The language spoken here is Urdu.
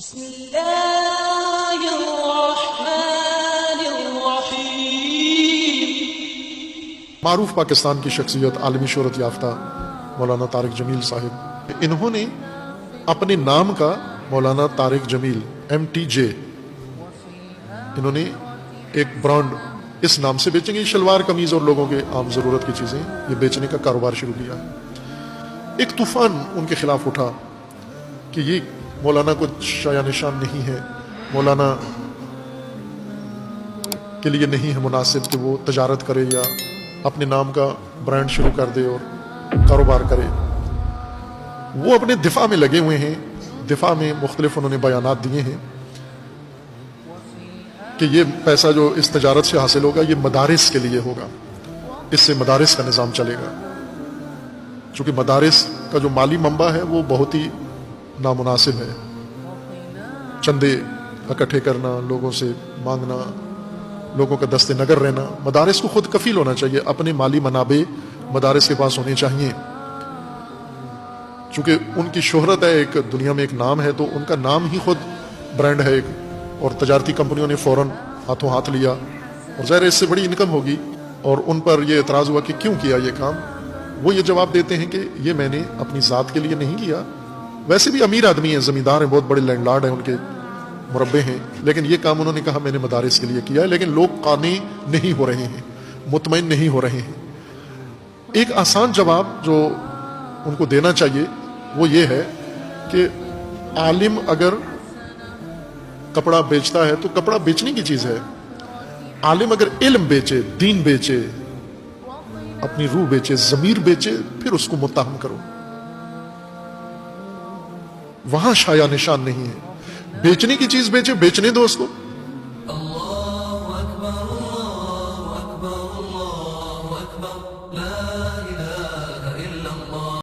بسم اللہ الرحمن الرحیم۔ معروف پاکستان کی شخصیت، عالمی شہرت یافتہ مولانا طارق جمیل صاحب، انہوں نے اپنے نام کا مولانا طارق جمیل MTJ انہوں نے ایک برانڈ اس نام سے بیچیں گے، شلوار قمیض اور لوگوں کے عام ضرورت کی چیزیں یہ بیچنے کا کاروبار شروع کیا۔ ایک طوفان ان کے خلاف اٹھا کہ یہ مولانا کو شایع نشان نہیں ہے، مولانا کے لیے نہیں ہے مناسب کہ وہ تجارت کرے یا اپنے نام کا برانڈ شروع کر دے اور کاروبار کرے۔ وہ اپنے دفاع میں لگے ہوئے ہیں، دفاع میں مختلف انہوں نے بیانات دیے ہیں کہ یہ پیسہ جو اس تجارت سے حاصل ہوگا یہ مدارس کے لیے ہوگا، اس سے مدارس کا نظام چلے گا، چونکہ مدارس کا جو مالی منبع ہے وہ بہت ہی نامناسب ہے۔ چندے اکٹھے کرنا، لوگوں سے مانگنا، لوگوں کا دست نگر رہنا، مدارس کو خود کفیل ہونا چاہیے، اپنے مالی منابع مدارس کے پاس ہونے چاہیے، چونکہ ان کی شہرت ہے، ایک دنیا میں ایک نام ہے، تو ان کا نام ہی خود برانڈ ہے ایک، اور تجارتی کمپنیوں نے فوراً ہاتھوں ہاتھ لیا، اور ظاہر اس سے بڑی انکم ہوگی، اور ان پر یہ اعتراض ہوا کہ کیوں کیا یہ کام۔ وہ یہ جواب دیتے ہیں کہ یہ میں نے اپنی ذات کے لیے نہیں کیا، ویسے بھی امیر آدمی ہیں، زمیندار ہیں، بہت بڑے لینڈ لارڈ ہیں، ان کے مربے ہیں، لیکن یہ کام انہوں نے کہا میں نے مدارس کے لیے کیا ہے، لیکن لوگ قانع نہیں ہو رہے ہیں، مطمئن نہیں ہو رہے ہیں۔ ایک آسان جواب جو ان کو دینا چاہیے وہ یہ ہے کہ عالم اگر کپڑا بیچتا ہے تو کپڑا بیچنے کی چیز ہے، عالم اگر علم بیچے، دین بیچے، اپنی روح بیچے، ضمیر بیچے، پھر اس کو متہم کرو، وہاں شایع نشان نہیں ہے۔ بیچنے کی چیز بیچے، بیچنے دو اس کو۔